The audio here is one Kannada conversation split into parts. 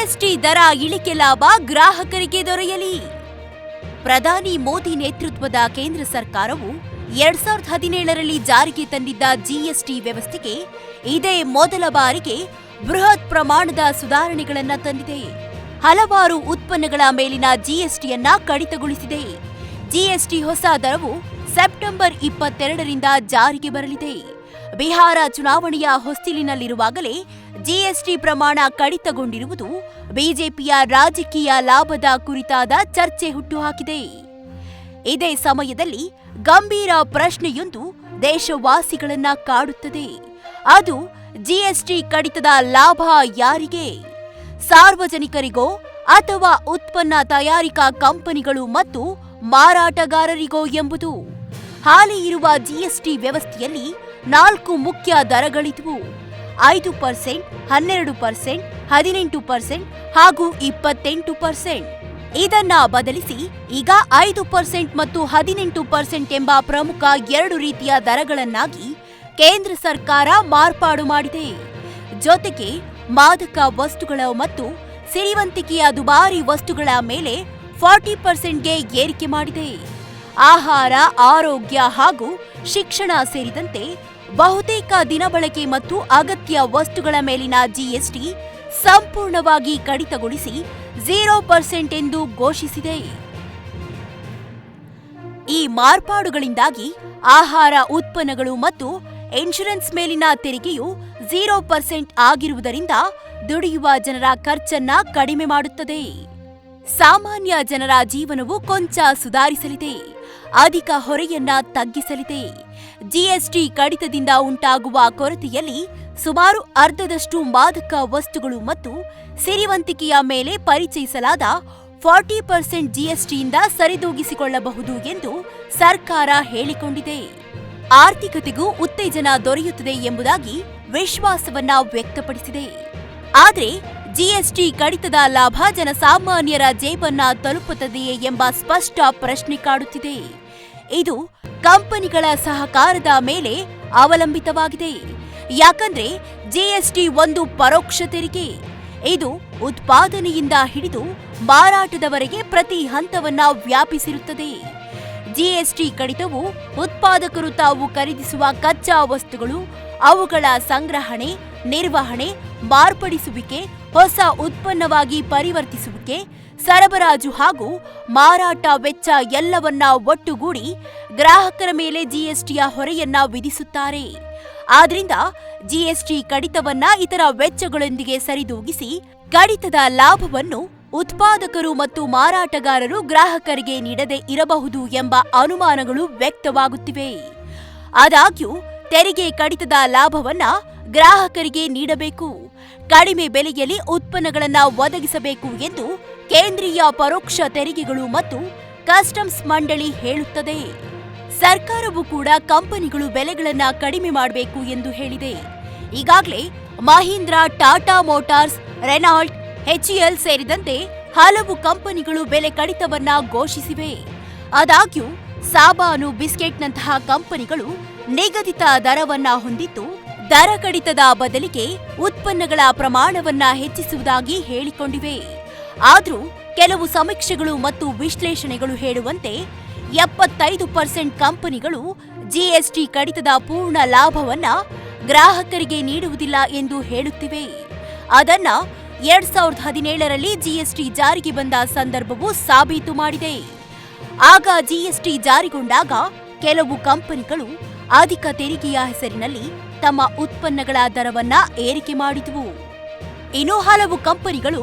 ಜಿಎಸ್ಟಿ ದರ ಇಳಿಕೆ ಲಾಭ ಗ್ರಾಹಕರಿಗೆ ದೊರೆಯಲಿ. ಪ್ರಧಾನಿ ಮೋದಿ ನೇತೃತ್ವದ ಕೇಂದ್ರ ಸರ್ಕಾರವು 2017ರಲ್ಲಿ ಜಾರಿಗೆ ತಂದಿದ್ದ ಜಿಎಸ್ಟಿ ವ್ಯವಸ್ಥೆಗೆ ಇದೇ ಮೊದಲ ಬಾರಿಗೆ ಬೃಹತ್ ಪ್ರಮಾಣದ ಸುಧಾರಣೆಗಳನ್ನು ತಂದಿದೆ. ಹಲವಾರು ಉತ್ಪನ್ನಗಳ ಮೇಲಿನ ಜಿಎಸ್ಟಿಯನ್ನ ಕಡಿತಗೊಳಿಸಿದೆ. ಜಿಎಸ್ಟಿ ಹೊಸ ದರವು ಸೆಪ್ಟೆಂಬರ್ 22ರಿಂದ ಜಾರಿಗೆ ಬರಲಿದೆ. ಬಿಹಾರ ಚುನಾವಣೆಯ ಹೊಸ್ತಿಲಿನಲ್ಲಿರುವಾಗಲೇ ಜಿಎಸ್ಟಿ ಪ್ರಮಾಣ ಕಡಿತಗೊಂಡಿರುವುದು ಬಿಜೆಪಿಯ ರಾಜಕೀಯ ಲಾಭದ ಕುರಿತಾದ ಚರ್ಚೆ ಹುಟ್ಟುಹಾಕಿದೆ. ಇದೇ ಸಮಯದಲ್ಲಿ ಗಂಭೀರ ಪ್ರಶ್ನೆಯೊಂದು ದೇಶವಾಸಿಗಳನ್ನ ಕಾಡುತ್ತದೆ. ಅದು ಜಿಎಸ್ಟಿ ಕಡಿತದ ಲಾಭ ಯಾರಿಗೆ? ಸಾರ್ವಜನಿಕರಿಗೋ ಅಥವಾ ಉತ್ಪನ್ನ ತಯಾರಿಕಾ ಕಂಪನಿಗಳು ಮತ್ತು ಮಾರಾಟಗಾರರಿಗೋ ಎಂಬುದು. ಹಾಲಿ ಇರುವ ಜಿಎಸ್ಟಿ ವ್ಯವಸ್ಥೆಯಲ್ಲಿ 4 ಮುಖ್ಯ ದರಗಳಿದ್ವು. 5%, 12%, 18% ಹಾಗೂ 28%. ಇದನ್ನ ಬದಲಿಸಿ ಈಗ 5% ಮತ್ತು 18% ಎಂಬ ಪ್ರಮುಖ 2 ರೀತಿಯ ದರಗಳನ್ನಾಗಿ ಕೇಂದ್ರ ಸರ್ಕಾರ ಮಾರ್ಪಾಡು ಮಾಡಿದೆ. ಜೊತೆಗೆ ಮಾದಕ ವಸ್ತುಗಳ ಮತ್ತು ಸಿರಿವಂತಿಕೆಯ ದುಬಾರಿ ವಸ್ತುಗಳ ಮೇಲೆ 40%ಗೆ ಏರಿಕೆ ಮಾಡಿದೆ. ಆಹಾರ, ಆರೋಗ್ಯ ಹಾಗೂ ಶಿಕ್ಷಣ ಸೇರಿದಂತೆ ಬಹುತೇಕ ದಿನಬಳಕೆ ಮತ್ತು ಅಗತ್ಯ ವಸ್ತುಗಳ ಮೇಲಿನ ಜಿಎಸ್ಟಿ ಸಂಪೂರ್ಣವಾಗಿ ಕಡಿತಗೊಳಿಸಿ 0% ಎಂದು ಘೋಷಿಸಿದೆ. ಈ ಮಾರ್ಪಾಡುಗಳಿಂದಾಗಿ ಆಹಾರ ಉತ್ಪನ್ನಗಳು ಮತ್ತು ಇನ್ಶೂರೆನ್ಸ್ ಮೇಲಿನ ತೆರಿಗೆಯು 0% ಆಗಿರುವುದರಿಂದ ದುಡಿಯುವ ಜನರ ಖರ್ಚನ್ನ ಕಡಿಮೆ ಮಾಡುತ್ತದೆ. ಸಾಮಾನ್ಯ ಜನರ ಜೀವನವು ಕೊಂಚ ಸುಧಾರಿಸಲಿದೆ. ಅಧಿಕ ಹೊರೆಯನ್ನ ತಗ್ಗಿಸಲಿದೆ. ಜಿಎಸ್ಟಿ ಕಡಿತದಿಂದ ಉಂಟಾಗುವ ಕೊರತೆಯಲ್ಲಿ ಸುಮಾರು ಅರ್ಧದಷ್ಟು ಮಾದಕ ವಸ್ತುಗಳು ಮತ್ತು ಸಿರಿವಂತಿಕೆಯ ಮೇಲೆ ಪರಿಚಯಿಸಲಾದ 40% ಜಿಎಸ್ಟಿಯಿಂದ ಸರಿದೂಗಿಸಿಕೊಳ್ಳಬಹುದು ಎಂದು ಸರ್ಕಾರ ಹೇಳಿಕೊಂಡಿದೆ. ಆರ್ಥಿಕತೆಗೂ ಉತ್ತೇಜನ ದೊರೆಯುತ್ತದೆ ಎಂಬುದಾಗಿ ವಿಶ್ವಾಸವನ್ನ ವ್ಯಕ್ತಪಡಿಸಿದೆ. ಆದರೆ ಜಿಎಸ್ಟಿ ಕಡಿತದ ಲಾಭ ಜನಸಾಮಾನ್ಯರ ಜೇಬನ್ನ ತಲುಪುತ್ತದೆಯೇ ಎಂಬ ಸ್ಪಷ್ಟ ಪ್ರಶ್ನೆ ಕಾಡುತ್ತಿದೆ. ಇದು ಕಂಪನಿಗಳ ಸಹಕಾರದ ಮೇಲೆ ಅವಲಂಬಿತವಾಗಿದೆ. ಯಾಕಂದ್ರೆ ಜಿಎಸ್ಟಿ ಒಂದು ಪರೋಕ್ಷ ತೆರಿಗೆ. ಇದು ಉತ್ಪಾದನೆಯಿಂದ ಹಿಡಿದು ಮಾರಾಟದವರೆಗೆ ಪ್ರತಿ ಹಂತವನ್ನ ವ್ಯಾಪಿಸಿರುತ್ತದೆ. ಜಿಎಸ್ಟಿ ಕಡಿತವು ಉತ್ಪಾದಕರು ತಾವು ಖರೀದಿಸುವ ಕಚ್ಚಾ ವಸ್ತುಗಳು, ಅವುಗಳ ಸಂಗ್ರಹಣೆ, ನಿರ್ವಹಣೆ, ಮಾರ್ಪಡಿಸುವಿಕೆ, ಹೊಸ ಉತ್ಪನ್ನವಾಗಿ ಪರಿವರ್ತಿಸುವಿಕೆ, ಸರಬರಾಜು ಹಾಗೂ ಮಾರಾಟ ವೆಚ್ಚ ಎಲ್ಲವನ್ನ ಒಟ್ಟುಗೂಡಿ ಗ್ರಾಹಕರ ಮೇಲೆ ಜಿಎಸ್ಟಿಯ ಹೊರೆಯನ್ನ ವಿಧಿಸುತ್ತಾರೆ. ಆದ್ರಿಂದ ಜಿಎಸ್ಟಿ ಕಡಿತವನ್ನ ಇತರ ವೆಚ್ಚಗಳೊಂದಿಗೆ ಸರಿದೂಗಿಸಿ ಕಡಿತದ ಲಾಭವನ್ನು ಉತ್ಪಾದಕರು ಮತ್ತು ಮಾರಾಟಗಾರರು ಗ್ರಾಹಕರಿಗೆ ನೀಡದೇ ಇರಬಹುದು ಎಂಬ ಅನುಮಾನಗಳು ವ್ಯಕ್ತವಾಗುತ್ತಿವೆ. ಆದಾಗ್ಯೂ ತೆರಿಗೆ ಕಡಿತದ ಲಾಭವನ್ನ ಗ್ರಾಹಕರಿಗೆ ನೀಡಬೇಕು, ಕಡಿಮೆ ಬೆಲೆಯಲ್ಲಿ ಉತ್ಪನ್ನಗಳನ್ನು ಒದಗಿಸಬೇಕು ಎಂದು ಕೇಂದ್ರೀಯ ಪರೋಕ್ಷ ತೆರಿಗೆಗಳು ಮತ್ತು ಕಸ್ಟಮ್ಸ್ ಮಂಡಳಿ ಹೇಳುತ್ತದೆ. ಸರ್ಕಾರವು ಕೂಡ ಕಂಪನಿಗಳು ಬೆಲೆಗಳನ್ನು ಕಡಿಮೆ ಮಾಡಬೇಕು ಎಂದು ಹೇಳಿದೆ. ಈಗಾಗಲೇ ಮಹೀಂದ್ರಾ, ಟಾಟಾ ಮೋಟಾರ್ಸ್, ರೆನಾಲ್ಟ್, ಎಚ್ಇಎಲ್ ಸೇರಿದಂತೆ ಹಲವು ಕಂಪನಿಗಳು ಬೆಲೆ ಕಡಿತವನ್ನ ಘೋಷಿಸಿವೆ. ಆದಾಗ್ಯೂ ಸಾಬಾನು, ಬಿಸ್ಕೆಟ್ನಂತಹ ಕಂಪನಿಗಳು ನಿಗದಿತ ದರವನ್ನ ಹೊಂದಿದ್ದು ದರ ಕಡಿತದ ಬದಲಿಗೆ ಉತ್ಪನ್ನಗಳ ಪ್ರಮಾಣವನ್ನ ಹೆಚ್ಚಿಸುವುದಾಗಿ ಹೇಳಿಕೊಂಡಿವೆ. ಆದರೂ ಕೆಲವು ಸಮೀಕ್ಷೆಗಳು ಮತ್ತು ವಿಶ್ಲೇಷಣೆಗಳು ಹೇಳುವಂತೆ 75% ಕಂಪನಿಗಳು ಜಿಎಸ್ಟಿ ಕಡಿತದ ಪೂರ್ಣ ಲಾಭವನ್ನ ಗ್ರಾಹಕರಿಗೆ ನೀಡುವುದಿಲ್ಲ ಎಂದು ಹೇಳುತ್ತಿವೆ. ಅದನ್ನ 2017ರಲ್ಲಿ ಜಿಎಸ್ಟಿ ಜಾರಿಗೆ ಬಂದ ಸಂದರ್ಭವು ಸಾಬೀತು ಮಾಡಿದೆ. ಆಗ ಜಿಎಸ್ಟಿ ಜಾರಿಗೊಂಡಾಗ ಕೆಲವು ಕಂಪನಿಗಳು ಅಧಿಕ ತೆರಿಗೆಯ ಹೆಸರಿನಲ್ಲಿ ತಮ್ಮ ಉತ್ಪನ್ನಗಳ ದರವನ್ನ ಏರಿಕೆ ಮಾಡಿದವು. ಇನ್ನು ಹಲವು ಕಂಪನಿಗಳು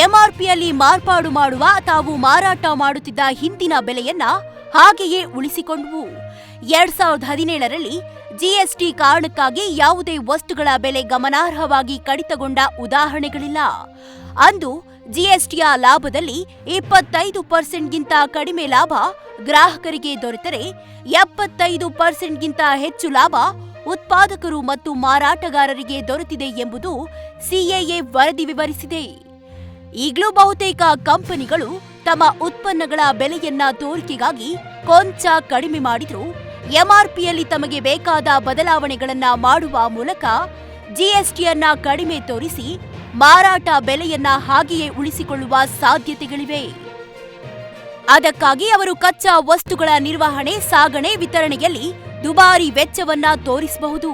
ಎಂಆರ್ಪಿಯಲ್ಲಿ ಮಾರ್ಪಾಡು ಮಾಡುವ ತಾವು ಮಾರಾಟ ಮಾಡುತ್ತಿದ್ದ ಹಿಂದಿನ ಬೆಲೆಯನ್ನ ಹಾಗೆಯೇ ಉಳಿಸಿಕೊಂಡವು. 2017ರಲ್ಲಿ ಜಿಎಸ್ಟಿ ಕಾರಣಕ್ಕಾಗಿ ಯಾವುದೇ ವಸ್ತುಗಳ ಬೆಲೆ ಗಮನಾರ್ಹವಾಗಿ ಕಡಿತಗೊಂಡ ಉದಾಹರಣೆಗಳಿಲ್ಲ. ಅಂದು ಜಿಎಸ್ಟಿಯ ಲಾಭದಲ್ಲಿ 25%ಗಿಂತ ಕಡಿಮೆ ಲಾಭ ಗ್ರಾಹಕರಿಗೆ ದೊರೆತರೆ 75%ಗಿಂತ ಹೆಚ್ಚು ಲಾಭ ಉತ್ಪಾದಕರು ಮತ್ತು ಮಾರಾಟಗಾರರಿಗೆ ದೊರೆತಿದೆ ಎಂಬುದು ಸಿಎಎ ವರದಿ ವಿವರಿಸಿದೆ. ಈಗಲೂ ಬಹುತೇಕ ಕಂಪನಿಗಳು ತಮ್ಮ ಉತ್ಪನ್ನಗಳ ಬೆಲೆಯನ್ನ ತೋರಿಕೆಗಾಗಿ ಕೊಂಚ ಕಡಿಮೆ ಮಾಡಿದ್ರು ಎಂಆರ್ಪಿಯಲ್ಲಿ ತಮಗೆ ಬೇಕಾದ ಬದಲಾವಣೆಗಳನ್ನ ಮಾಡುವ ಮೂಲಕ ಜಿಎಸ್ಟಿಯನ್ನ ಕಡಿಮೆ ತೋರಿಸಿ ಮಾರಾಟ ಬೆಲೆಯನ್ನ ಹಾಗೆಯೇ ಉಳಿಸಿಕೊಳ್ಳುವ ಸಾಧ್ಯತೆಗಳಿವೆ. ಅದಕ್ಕಾಗಿ ಅವರು ಕಚ್ಚಾ ವಸ್ತುಗಳ ನಿರ್ವಹಣೆ, ಸಾಗಣೆ, ವಿತರಣೆಯಲ್ಲಿ ದುಬಾರಿ ವೆಚ್ಚವನ್ನ ತೋರಿಸಬಹುದು.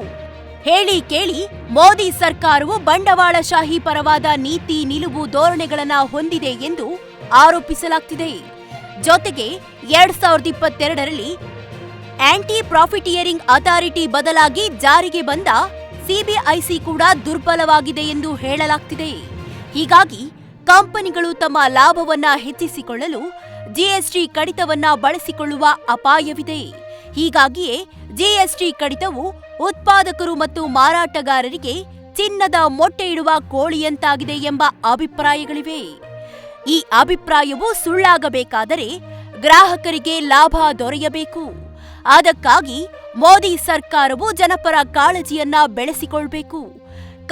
ಹೇಳಿ ಕೇಳಿ ಮೋದಿ ಸರ್ಕಾರವು ಬಂಡವಾಳಶಾಹಿ ಪರವಾದ ನೀತಿ, ನಿಲುವು, ಧೋರಣೆಗಳನ್ನ ಹೊಂದಿದೆ ಎಂದು ಆರೋಪಿಸಲಾಗ್ತಿದೆ. ಜೊತೆಗೆ 2022ರಲ್ಲಿ ಆಂಟಿ ಪ್ರಾಫಿಟಿಯರಿಂಗ್ ಅಥಾರಿಟಿ ಬದಲಾಗಿ ಜಾರಿಗೆ ಬಂದ ಸಿಬಿಐಸಿ ಕೂಡ ದುರ್ಬಲವಾಗಿದೆ ಎಂದು ಹೇಳಲಾಗ್ತಿದೆ. ಹೀಗಾಗಿ ಕಂಪನಿಗಳು ತಮ್ಮ ಲಾಭವನ್ನ ಹೆಚ್ಚಿಸಿಕೊಳ್ಳಲು ಜಿಎಸ್ಟಿ ಕಡಿತವನ್ನ ಬಳಸಿಕೊಳ್ಳುವ ಅಪಾಯವಿದೆ. ಹೀಗಾಗಿಯೇ ಜಿಎಸ್ಟಿ ಕಡಿತವು ಉತ್ಪಾದಕರು ಮತ್ತು ಮಾರಾಟಗಾರರಿಗೆ ಚಿನ್ನದ ಮೊಟ್ಟೆ ಇಡುವ ಕೋಳಿಯಂತಾಗಿದೆ ಎಂಬ ಅಭಿಪ್ರಾಯಗಳಿವೆ. ಈ ಅಭಿಪ್ರಾಯವು ಸುಳ್ಳಾಗಬೇಕಾದರೆ ಗ್ರಾಹಕರಿಗೆ ಲಾಭ ದೊರೆಯಬೇಕು. ಅದಕ್ಕಾಗಿ ಮೋದಿ ಸರ್ಕಾರವು ಜನಪರ ಕಾಳಜಿಯನ್ನ ಬೆಳೆಸಿಕೊಳ್ಳಬೇಕು.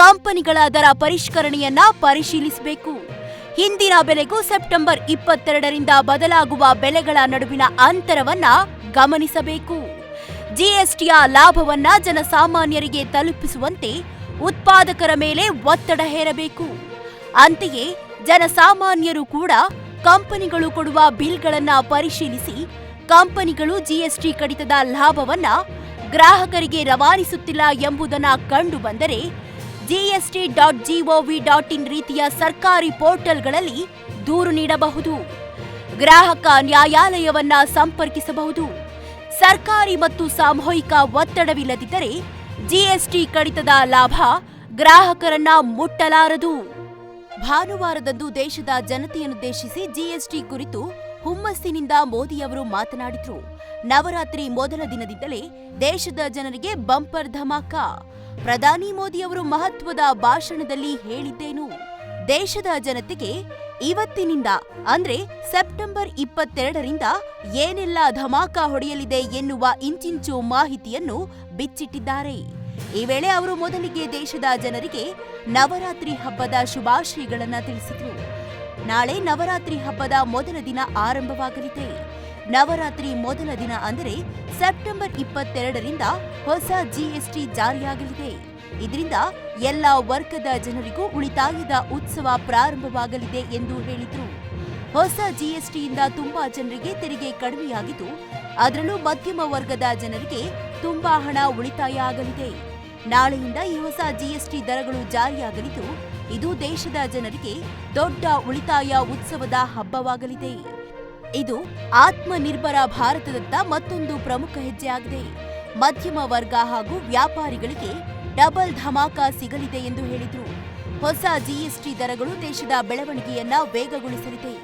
ಕಂಪನಿಗಳ ದರ ಪರಿಷ್ಕರಣೆಯನ್ನ ಪರಿಶೀಲಿಸಬೇಕು. ಹಿಂದಿನ ಬೆಲೆಗೂ ಸೆಪ್ಟೆಂಬರ್ 22ರಿಂದ ಬದಲಾಗುವ ಬೆಲೆಗಳ ನಡುವಿನ ಅಂತರವನ್ನ ಗಮನಿಸಬೇಕು. ಜಿಎಸ್ಟಿಯ ಲಾಭವನ್ನ ಜನಸಾಮಾನ್ಯರಿಗೆ ತಲುಪಿಸುವಂತೆ ಉತ್ಪಾದಕರ ಮೇಲೆ ಒತ್ತಡ ಹೇರಬೇಕು. ಅಂತೆಯೇ ಜನಸಾಮಾನ್ಯರು ಕೂಡ ಕಂಪನಿಗಳು ಕೊಡುವ ಬಿಲ್ಗಳನ್ನ ಪರಿಶೀಲಿಸಿ ಕಂಪನಿಗಳು ಜಿಎಸ್ಟಿ ಕಡಿತದ ಲಾಭವನ್ನ ಗ್ರಾಹಕರಿಗೆ ರವಾನಿಸುತ್ತಿಲ್ಲ ಎಂಬುದನ್ನ ಕಂಡು ಬಂದರೆ gst.gov.in ರೀತಿಯ ಸರ್ಕಾರಿ ಪೋರ್ಟಲ್ಗಳಲ್ಲಿ ದೂರು ನೀಡಬಹುದು. ಗ್ರಾಹಕ ನ್ಯಾಯಾಲಯವನ್ನ ಸಂಪರ್ಕಿಸಬಹುದು. ಸರ್ಕಾರಿ ಮತ್ತು ಸಾಮೂಹಿಕ ಒತ್ತಡವಿಲ್ಲದಿದ್ದರೆ ಜಿಎಸ್ಟಿ ಕಡಿತದ ಲಾಭ ಗ್ರಾಹಕರನ್ನ ಮುಟ್ಟಲಾರದು. ಭಾನುವಾರದಂದು ದೇಶದ ಜನತೆಯನ್ನುದ್ದೇಶಿಸಿ ಜಿಎಸ್ಟಿ ಕುರಿತು ಹುಮ್ಮಸ್ಸಿನಿಂದ ಮೋದಿಯವರು ಮಾತನಾಡಿದ್ರು. ನವರಾತ್ರಿ ಮೊದಲ ದಿನದಿಂದಲೇ ದೇಶದ ಜನರಿಗೆ ಬಂಪರ್ ಧಮಾಕ. ಪ್ರಧಾನಿ ಮೋದಿಯವರು ಮಹತ್ವದ ಭಾಷಣದಲ್ಲಿ ಹೇಳಿದ್ದೇನು? ದೇಶದ ಜನತೆಗೆ ಇವತ್ತಿನಿಂದ ಅಂದ್ರೆ ಸೆಪ್ಟೆಂಬರ್ 22ರಿಂದ ಏನೆಲ್ಲ ಧಮಾಕ ಹೊಡೆಯಲಿದೆ ಎನ್ನುವ ಇಂಚಿಂಚು ಮಾಹಿತಿಯನ್ನು ಬಿಚ್ಚಿಟ್ಟಿದ್ದಾರೆ. ಈ ವೇಳೆ ಅವರು ಮೊದಲಿಗೆ ದೇಶದ ಜನರಿಗೆ ನವರಾತ್ರಿ ಹಬ್ಬದ ಶುಭಾಶಯಗಳನ್ನ ತಿಳಿಸಿದರು. ನಾಳೆ ನವರಾತ್ರಿ ಹಬ್ಬದ ಮೊದಲ ದಿನ ಆರಂಭವಾಗಲಿದೆ. ನವರಾತ್ರಿ ಮೊದಲ ದಿನ ಅಂದರೆ ಸೆಪ್ಟೆಂಬರ್ 22ರಿಂದ ಹೊಸ ಜಿಎಸ್ಟಿ ಜಾರಿಯಾಗಲಿದೆ. ಇದರಿಂದ ಎಲ್ಲ ವರ್ಗದ ಜನರಿಗೂ ಉಳಿತಾಯದ ಉತ್ಸವ ಪ್ರಾರಂಭವಾಗಲಿದೆ ಎಂದು ಹೇಳಿದರು. ಹೊಸ ಜಿಎಸ್ಟಿಯಿಂದ ತುಂಬಾ ಜನರಿಗೆ ತೆರಿಗೆ ಕಡಿಮೆಯಾಗಿದ್ದು, ಅದರಲ್ಲೂ ಮಧ್ಯಮ ವರ್ಗದ ಜನರಿಗೆ ತುಂಬಾ ಹಣ ಉಳಿತಾಯ ಆಗಲಿದೆ. ನಾಳೆಯಿಂದ ಈ ಹೊಸ ಜಿಎಸ್ಟಿ ದರಗಳು ಜಾರಿಯಾಗಲಿದ್ದು, ಇದು ದೇಶದ ಜನರಿಗೆ ದೊಡ್ಡ ಉಳಿತಾಯ ಉತ್ಸವದ ಹಬ್ಬವಾಗಲಿದೆ. ಇದು ಆತ್ಮನಿರ್ಭರ ಭಾರತದತ್ತ ಮತ್ತೊಂದು ಪ್ರಮುಖ ಹೆಜ್ಜೆಯಾಗಿದೆ. ಮಧ್ಯಮ ವರ್ಗ ಹಾಗೂ ವ್ಯಾಪಾರಿಗಳಿಗೆ ಡಬಲ್ ಧಮಾಕ ಸಿಗಲಿದೆ ಎಂದು ಹೇಳಿದರು. ಹೊಸ ಜಿಎಸ್ಟಿ ದರಗಳು ದೇಶದ ಬೆಳವಣಿಗೆಯನ್ನ ವೇಗಗೊಳಿಸಲಿದೆ.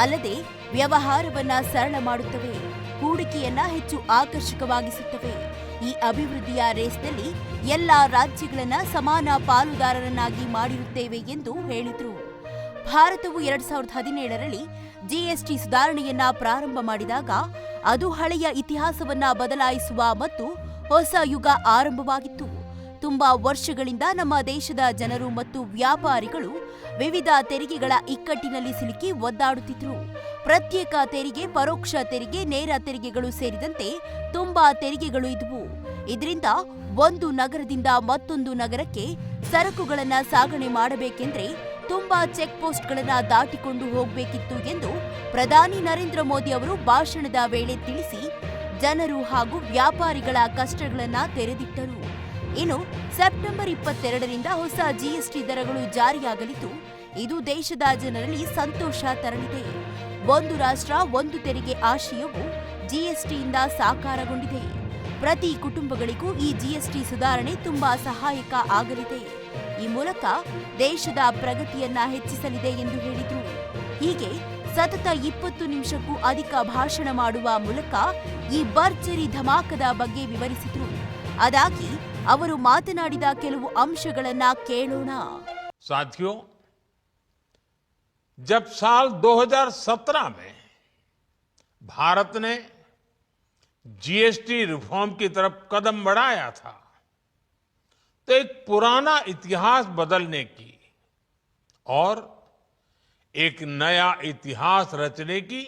ಅಲ್ಲದೆ ವ್ಯವಹಾರವನ್ನ ಸರಳ ಮಾಡುತ್ತವೆ, ಹೂಡಿಕೆಯನ್ನ ಹೆಚ್ಚು ಆಕರ್ಷಕವಾಗಿಸುತ್ತವೆ. ಈ ಅಭಿವೃದ್ಧಿಯ ರೇಸ್ನಲ್ಲಿ ಎಲ್ಲಾ ರಾಜ್ಯಗಳನ್ನ ಸಮಾನ ಪಾಲುದಾರರನ್ನಾಗಿ ಮಾಡಿರುತ್ತೇವೆ ಎಂದು ಹೇಳಿದರು. ಭಾರತವು 2017ರಲ್ಲಿ ಜಿಎಸ್ಟಿ ಸುಧಾರಣೆಯನ್ನ ಪ್ರಾರಂಭ ಮಾಡಿದಾಗ ಅದು ಹಳೆಯ ಇತಿಹಾಸವನ್ನ ಬದಲಾಯಿಸುವ ಮತ್ತು ಹೊಸ ಯುಗ ಆರಂಭವಾಗಿತ್ತು. ತುಂಬಾ ವರ್ಷಗಳಿಂದ ನಮ್ಮ ದೇಶದ ಜನರು ಮತ್ತು ವ್ಯಾಪಾರಿಗಳು ವಿವಿಧ ತೆರಿಗೆಗಳ ಇಕ್ಕಟ್ಟಿನಲ್ಲಿ ಸಿಲುಕಿ ಒದ್ದಾಡುತ್ತಿದ್ರು. ಪ್ರತ್ಯೇಕ ತೆರಿಗೆ, ಪರೋಕ್ಷ ತೆರಿಗೆ, ನೇರ ತೆರಿಗೆಗಳು ಸೇರಿದಂತೆ ತುಂಬಾ ತೆರಿಗೆಗಳು ಇದ್ವು. ಇದರಿಂದ ಒಂದು ನಗರದಿಂದ ಮತ್ತೊಂದು ನಗರಕ್ಕೆ ಸರಕುಗಳನ್ನ ಸಾಗಣೆ ಮಾಡಬೇಕೆಂದ್ರೆ ತುಂಬಾ ಚೆಕ್ ಪೋಸ್ಟ್ಗಳನ್ನ ದಾಟಿಕೊಂಡು ಹೋಗಬೇಕಿತ್ತು ಎಂದು ಪ್ರಧಾನಿ ನರೇಂದ್ರ ಮೋದಿ ಅವರು ಭಾಷಣದ ವೇಳೆ ತಿಳಿಸಿ ಜನರು ಹಾಗೂ ವ್ಯಾಪಾರಿಗಳ ಕಷ್ಟಗಳನ್ನ ತೆರೆದಿಟ್ಟರು. ಇನ್ನು ಸೆಪ್ಟೆಂಬರ್ 22ರಿಂದ ಹೊಸ ಜಿಎಸ್ಟಿ ದರಗಳು ಜಾರಿಯಾಗಲಿದ್ದು, ಇದು ದೇಶದ ಜನರಲ್ಲಿ ಸಂತೋಷ ತರಲಿದೆ. ಒಂದು ರಾಷ್ಟ್ರ ಒಂದು ತೆರಿಗೆ ಆಶಯವು ಜಿಎಸ್ಟಿಯಿಂದ ಸಾಕಾರಗೊಂಡಿದೆ. ಪ್ರತಿ ಕುಟುಂಬಗಳಿಗೂ ಈ ಜಿಎಸ್ಟಿ ಸುಧಾರಣೆ ತುಂಬಾ ಸಹಾಯಕ ಆಗಲಿದೆ. ಈ ಮೂಲಕ ದೇಶದ ಪ್ರಗತಿಯನ್ನ ಹೆಚ್ಚಿಸಲಿದೆ ಎಂದು ಹೇಳಿದರು. ಹೀಗೆ ಸತತ 20 ನಿಮಿಷಕ್ಕೂ ಅಧಿಕ ಭಾಷಣ ಮಾಡುವ ಮೂಲಕ ಈ ಭರ್ಜರಿ ಧಮಾಕದ ಬಗ್ಗೆ ವಿವರಿಸಿದರು. ಅದಾಗಿ ಅವರು ಮಾತನಾಡಿದ ಕೆಲವು ಅಂಶಗಳನ್ನ ಕೇಳೋಣ. साथियों, जब साल 2017 में भारत ने जीएसटी रिफॉर्म की तरफ कदम बढ़ाया था, तो एक पुराना इतिहास बदलने की और एक नया इतिहास रचने की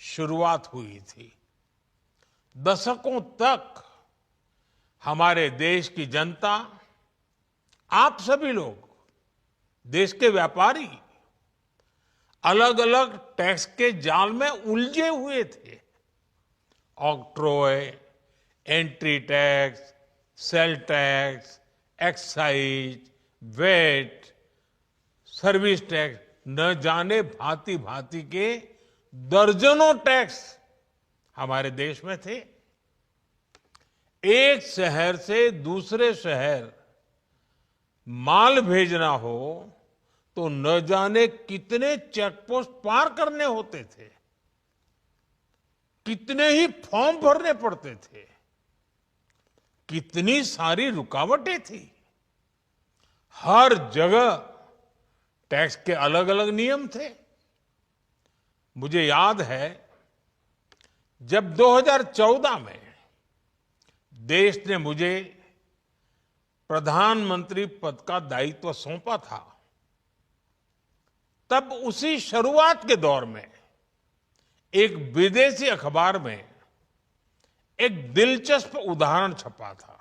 शुरुआत हुई थी. दशकों तक हमारे देश की जनता, आप सभी लोग देश के व्यापारी अलग अलग टैक्स के जाल में उलझे हुए थे। Octroi, entry tax, sale tax, excise, VAT, service tax, न जाने भांति भांति के दर्जनों टैक्स हमारे देश में थे। एक शहर से दूसरे शहर माल भेजना हो तो न जाने कितने चेक पोस्ट पार करने होते थे, कितने ही फॉर्म भरने पड़ते थे, कितनी सारी रुकावटें थी। हर जगह टैक्स के अलग अलग नियम थे। मुझे याद है जब 2014 में देश ने मुझे प्रधानमंत्री पद का दायित्व सौंपा था, तब उसी शुरुआत के दौर में एक विदेशी अखबार में एक दिलचस्प उदाहरण छपा था।